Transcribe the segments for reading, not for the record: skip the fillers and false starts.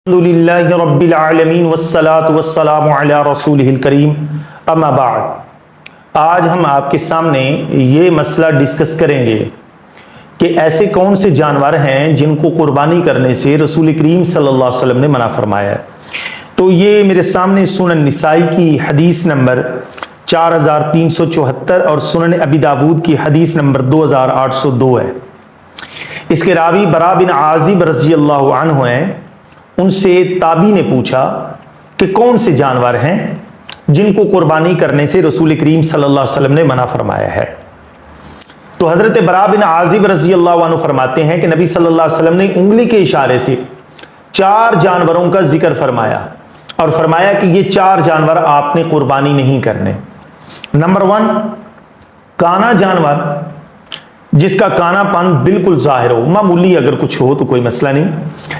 الحمدللہ رب العالمین والصلاة والسلام علی رسولہ الکریم اما بعد۔ آج ہم آپ کے سامنے یہ مسئلہ ڈسکس کریں گے کہ ایسے کون سے جانور ہیں جن کو قربانی کرنے سے رسول کریم صلی اللہ علیہ وسلم نے منع فرمایا ہے۔ تو یہ میرے سامنے سنن نسائی کی حدیث نمبر 4374 اور سنن ابی داود کی حدیث نمبر 2802 ہے۔ اس کے راوی برا بن عازب رضی اللہ عنہ ہیں۔ ان سے تابعی نے پوچھا کہ کون سے جانور ہیں جن کو قربانی کرنے سے رسول کریم صلی اللہ علیہ وسلم نے منع فرمایا ہے۔ تو حضرت برا بن عازب رضی اللہ عنہ فرماتے ہیں کہ نبی صلی اللہ علیہ وسلم نے انگلی کے اشارے سے 4 جانوروں کا ذکر فرمایا اور فرمایا کہ یہ 4 جانور آپ نے قربانی نہیں کرنے۔ نمبر 1، کانا جانور جس کا کانا پن بالکل ظاہر ہو، معمولی اگر کچھ ہو تو کوئی مسئلہ نہیں،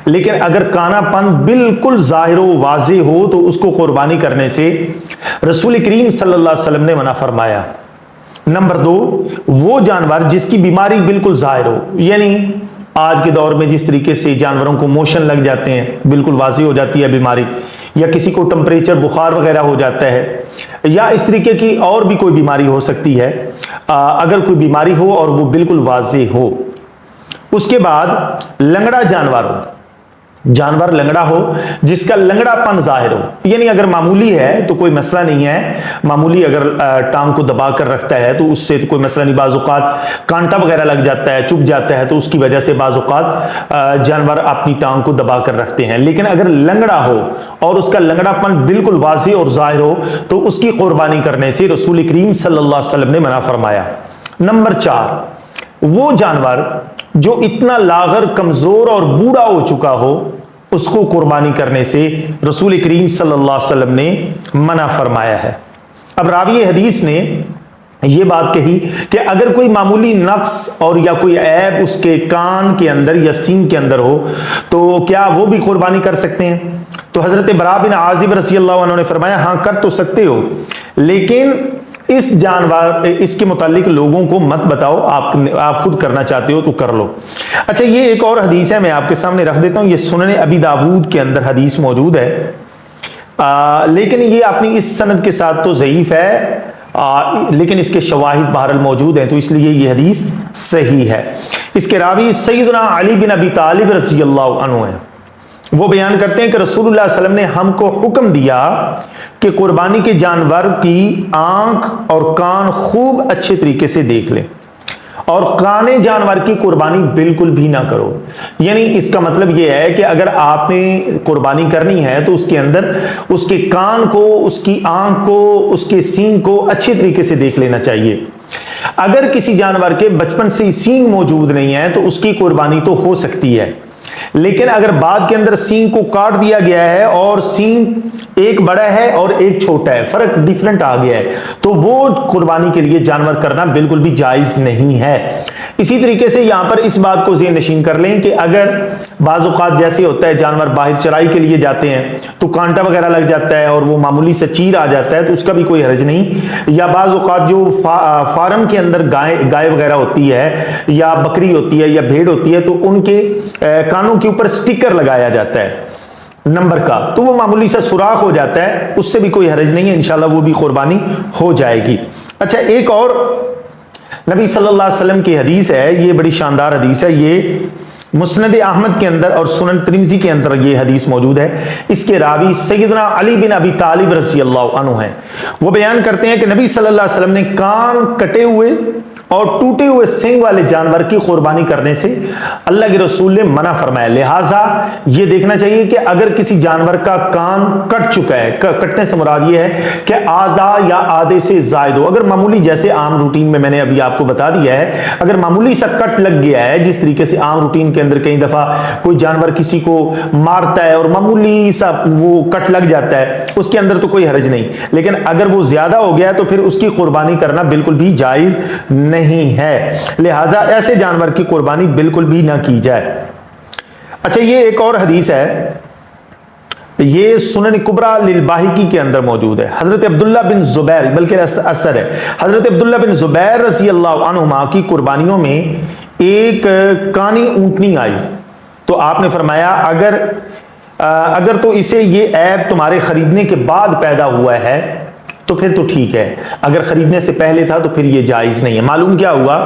لیکن اگر کانا پن بالکل ظاہر ہو، واضح ہو، تو اس کو قربانی کرنے سے رسول کریم صلی اللہ علیہ وسلم نے منع فرمایا۔ نمبر 2، وہ جانور جس کی بیماری بالکل ظاہر ہو، یعنی آج کے دور میں جس طریقے سے جانوروں کو موشن لگ جاتے ہیں، بالکل واضح ہو جاتی ہے بیماری، یا کسی کو ٹمپریچر بخار وغیرہ ہو جاتا ہے، یا اس طریقے کی اور بھی کوئی بیماری ہو سکتی ہے، اگر کوئی بیماری ہو اور وہ بالکل واضح ہو۔ اس کے بعد لنگڑا جانور لنگڑا ہو، جس کا لنگڑا پن ظاہر ہو، یعنی اگر معمولی ہے تو کوئی مسئلہ نہیں ہے، معمولی اگر ٹانگ کو دبا کر رکھتا ہے تو اس سے کوئی مسئلہ نہیں، بعض اوقات کانٹا وغیرہ لگ جاتا ہے، چبھ جاتا ہے، تو اس کی وجہ سے بعض اوقات جانور اپنی ٹانگ کو دبا کر رکھتے ہیں، لیکن اگر لنگڑا ہو اور اس کا لنگڑا پن بالکل واضح اور ظاہر ہو تو اس کی قربانی کرنے سے رسول کریم صلی اللہ علیہ وسلم نے منع فرمایا۔ نمبر 4، وہ جانور جو اتنا لاغر، کمزور اور بوڑھا ہو چکا ہو، اس کو قربانی کرنے سے رسول کریم صلی اللہ علیہ وسلم نے منع فرمایا ہے۔ اب راوی حدیث نے یہ بات کہی کہ اگر کوئی معمولی نقص اور یا کوئی عیب اس کے کان کے اندر یا سینگ کے اندر ہو تو کیا وہ بھی قربانی کر سکتے ہیں؟ تو حضرت برا بن عازب رضی اللہ عنہ نے فرمایا ہاں کر تو سکتے ہو، لیکن اس کے متعلق لوگوں کو مت بتاؤ، آپ خود کرنا چاہتے ہو تو کر لو۔ اچھا، یہ ایک اور حدیث ہے، میں آپ کے سامنے رکھ دیتا ہوں، یہ سنن ابی داود کے اندر حدیث موجود ہے، لیکن یہ اپنی اس سند کے ساتھ تو ضعیف ہے، لیکن اس کے شواہد بہرحال موجود ہیں، تو اس لیے یہ حدیث صحیح ہے۔ اس کے راوی سیدنا علی بن ابی طالب رضی اللہ عنہ ہیں۔ وہ بیان کرتے ہیں کہ رسول اللہ صلی اللہ علیہ وسلم نے ہم کو حکم دیا کہ قربانی کے جانور کی آنکھ اور کان خوب اچھے طریقے سے دیکھ لیں، اور کانے جانور کی قربانی بالکل بھی نہ کرو۔ یعنی اس کا مطلب یہ ہے کہ اگر آپ نے قربانی کرنی ہے تو اس کے اندر اس کے کان کو، اس کی آنکھ کو، اس کے سینگ کو اچھے طریقے سے دیکھ لینا چاہیے۔ اگر کسی جانور کے بچپن سے سینگ موجود نہیں ہے تو اس کی قربانی تو ہو سکتی ہے، لیکن اگر بعد کے اندر سینگ کو کاٹ دیا گیا ہے اور سینگ ایک بڑا ہے اور ایک چھوٹا ہے، فرق ڈیفرنٹ آ گیا ہے، تو وہ قربانی کے لیے جانور کرنا بالکل بھی جائز نہیں ہے۔ اسی طریقے سے یہاں پر اس بات کو ذہن نشین کر لیں کہ اگر بعض اوقات جیسے ہوتا ہے جانور باہر چرائی کے لیے جاتے ہیں تو کانٹا وغیرہ لگ جاتا ہے اور وہ معمولی سے چیر آ جاتا ہے تو اس کا بھی کوئی حرج نہیں، یا بعض اوقات جو فارم کے اندر گائے وغیرہ ہوتی ہے یا بکری ہوتی ہے یا بھیڑ ہوتی ہے تو ان کے کانوں کے اوپر سٹیکر لگایا جاتا ہے نمبر کا، تو وہ معمولی سا سوراخ ہو جاتا ہے، اس سے بھی کوئی حرج نہیں ہے، انشاءاللہ وہ بھی قربانی ہو جائے گی۔ اچھا، ایک اور نبی صلی اللہ علیہ وسلم کی حدیث ہے، یہ بڑی شاندار حدیث ہے، یہ مسند احمد کے اندر اور سنن ترمذی کے اندر یہ حدیث موجود ہے۔ اس کے راوی سیدنا علی بن ابی طالب رضی اللہ عنہ ہیں۔ وہ بیان کرتے ہیں کہ نبی صلی اللہ علیہ وسلم نے کان کٹے ہوئے اور ٹوٹے ہوئے سینگ والے جانور کی قربانی کرنے سے اللہ کے رسول نے منع فرمایا۔ لہٰذا یہ دیکھنا چاہیے کہ اگر کسی جانور کا کان کٹ چکا ہے، کٹنے سے مراد یہ ہے کہ آدھا یا آدھے سے زائد ہو، اگر معمولی جیسے عام روٹین میں نے ابھی آپ کو بتا دیا ہے، اگر معمولی سا کٹ لگ گیا ہے، جس طریقے سے عام روٹین کے اندر کئی دفعہ کوئی جانور کسی کو مارتا ہے اور معمولی سا وہ کٹ لگ جاتا ہے، اس کے اندر تو کوئی حرج نہیں، لیکن اگر وہ زیادہ ہو گیا تو پھر اس کی قربانی کرنا بالکل بھی جائز نہیں ہے، لہٰذا ایسے جانور کی قربانی بالکل بھی نہ کی جائے۔ اچھا، یہ ایک اور حدیث ہے، یہ سنن کبریٰ للباہقی کے اندر موجود ہے۔ حضرت عبداللہ بن زبیر، بلکہ اثر ہے، حضرت عبداللہ بن زبیر رضی اللہ عنہما کی قربانیوں میں ایک کانی اونٹنی آئی تو آپ نے فرمایا اگر اگر تو اسے یہ عیب تمہارے خریدنے کے بعد پیدا ہوا ہے تو پھر تو ٹھیک ہے، اگر خریدنے سے پہلے تھا تو پھر یہ جائز نہیں ہے۔ معلوم کیا ہوا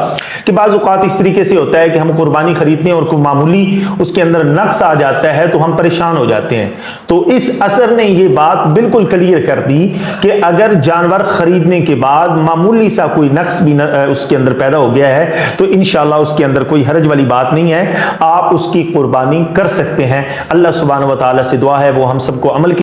کہ بعض اوقات اس طریقے سے ہوتا ہے کہ ہم قربانی خریدتے ہیں اور کوئی معمولی اس کے اندر نقص آ جاتا ہے تو ہم پریشان ہو جاتے ہیں۔ تو اس اثر نے یہ بات بالکل کلیئر کر دی کہ اگر جانور خریدنے کے بعد معمولی سا کوئی نقص بھی اس کے اندر پیدا ہو گیا ہے تو انشاءاللہ اس کے اندر کوئی حرج والی بات نہیں ہے، آپ اس کی قربانی کر سکتے ہیں۔ اللہ سبحانہ و تعالیٰ سے دعا ہے وہ ہم سب کو عمل کی